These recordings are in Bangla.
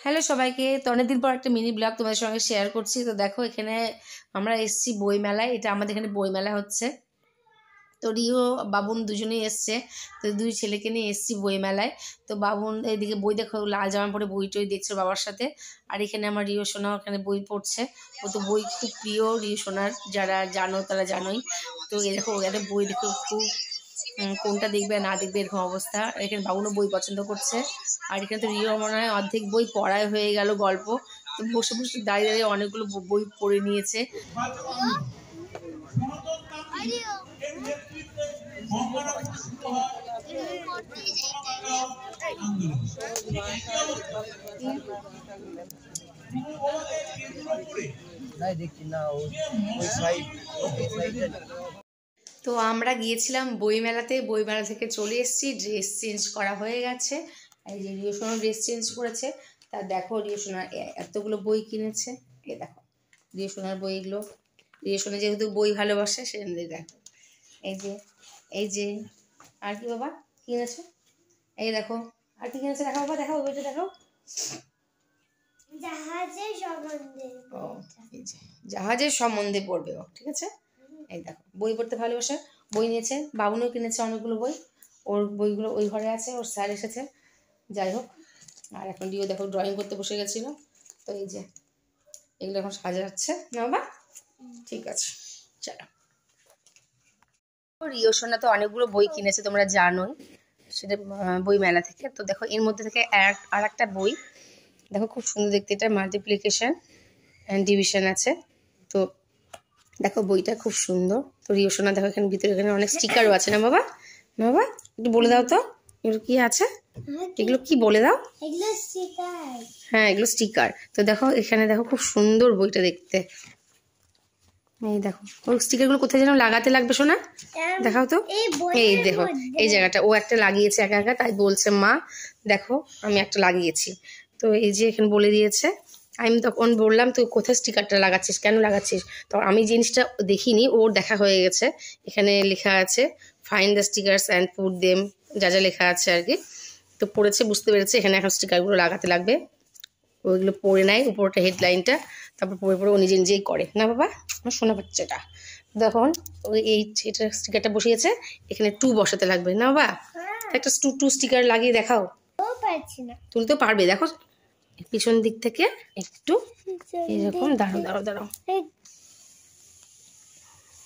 হ্যালো সবাইকে, তো অনেকদিন পর একটা মিনি ব্লগ তোমাদের সঙ্গে শেয়ার করছি। তো দেখো এখানে আমরা এসছি বই মেলায়। এটা আমাদের এখানে বই মেলা হচ্ছে। তো রিও বাবুন দুজনেই এসছে। তো দুই ছেলেকে নিয়ে এসছি বই মেলায়। তো বাবুন এদিকে বই দেখো, লাল জামা পরে বই টই দেখছে বাবার সাথে। আর এখানে আমার রিও সোনাও এখানে বই পড়ছে। ও তো বই খুব প্রিয় রিও সোনার, যারা জানো তারা জানোই। তো এই দেখো এত বই দেখো খুব কোনটা দেখবে না দেখবে এরকম অবস্থা। এখানে বাবুনও বই পছন্দ করছে। আর এখানে তো রিও মনে হয় অর্ধেক বই পড়ায় হয়ে গেল গল্প। তো বসে বসে দাঁড়িয়ে দাঁড়িয়ে অনেকগুলো বই পড়ে নিয়েছে। তো আমরা গিয়েছিলাম বই মেলাতে, বই মেলা থেকে চলে এসেছি, ড্রেস চেঞ্জ করা হয়ে গেছে। এই যে রিও সোনা ড্রেস চেঞ্জ করেছে। তা দেখো রিও সোনা এতগুলো বই কিনেছে। এ দেখো রিও সোনার বইগুলো। রিও সোনা যেহেতু বই ভালোবাসে সেজন্য দেখো এই যে আর কি বাবা কিনেছে, এই দেখো আর কি কিনেছে দেখো বাবা, দেখো বইটা দেখো। জাহাজের সম্বন্ধে পড়বে ও, ঠিক আছে। এই দেখো বই পড়তে ভালোবাসে, বই নিয়েছে। বাবুনও কিনেছে অনেকগুলো বই। ওর বইগুলো ওই ঘরে আছে, ওর স্যার এসেছে। যাই হোক, আর এখন রিও দেখো ড্রয়িং করতে বসে গেছিলো। তো এই যে এগুলো এখন সাজাচ্ছে না বাবা, ঠিক আছে চলো। রিও সোনা তো অনেকগুলো বই কিনেছে, তোমরা জানোই সেটা বই মেলা থেকে। তো দেখো এর মধ্যে থেকে আর একটা বই দেখো, খুব সুন্দর দেখতে। এটা মাল্টিপ্লিকেশন অ্যান্ড ডিভিশন আছে। তো দেখো বইটা খুব সুন্দর। তো রিও সোনা দেখো এখানে ভিতরে এখানে অনেক স্টিকারও আছে না বাবা। না বাবা একটু বলে দাও তো এগুলো কি আছে, এগুলো কি বলে দাও। হ্যাঁ এগুলো স্টিকার। তো দেখো এখানে দেখো খুব সুন্দর বইটা দেখতে। এই দেখো ওই স্টিকারগুলো কোথায় যেন লাগাতে লাগবে সোনা, দেখাও তো। এই দেখো এই জায়গাটা ও একটা লাগিয়েছে একা একা, তাই বলছে মা দেখো আমি একটা লাগিয়েছি। তো এই যে এখানে বলে দিয়েছে। আমি তখন বললাম তুই কোথায় স্টিকারটা লাগাচ্ছিস, কেন লাগাচ্ছিস। তো আমি জিনিসটা দেখিনি, ওর দেখা হয়ে গেছে। এখানে লেখা আছে find the stickers and put them, যা যা লেখা আছে আর কি। তো পড়েছে, বুঝতে পেরেছে এখানে এখন স্টিকারগুলো লাগাতে লাগবে। ওইগুলো পড়ে নেয় উপরটা হেডলাইনটা, তারপর পড়ে পড়ে ও নিজে নিজেই করে না বাবা। আমার শোনা বাচ্চাটা দেখুন ওই এই স্টিকারটা বসিয়েছে, এখানে 2 বসাতে লাগবে না বাবা। একটা 2 স্টিকার লাগিয়ে দেখাও। তুলতে পারবে, দেখো পিছন দিক থেকে একটু এরকম দাঁড়াও দাঁড়াও দাঁড়াও,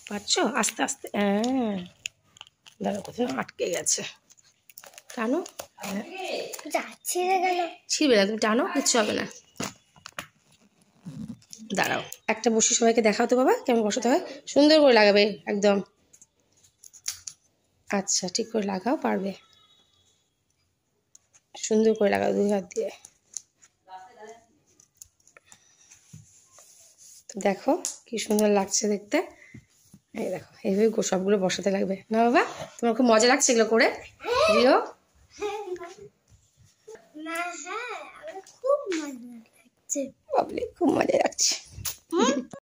পারছো আস্তে আস্তে। হ্যাঁ দাঁড়াও, কোথাও আটকে গেছে, টানো। ছিড়বে না, তুমি টানো, কিচ্ছু হবে না। দাঁড়াও একটা বসে সবাইকে দেখাও তো বাবা কেমন বসাতে হয়, সুন্দর করে লাগাবে একদম। আচ্ছা ঠিক করে লাগাও, পারবে, সুন্দর করে লাগাও 2 হাত দিয়ে। তো দেখো কি সুন্দর লাগছে দেখতে। এই দেখো এইভাবে সবগুলো বসাতে লাগবে না বাবা। তোমার খুব মজা লাগছে এগুলো করে রিও? খুব মজা লাগছে।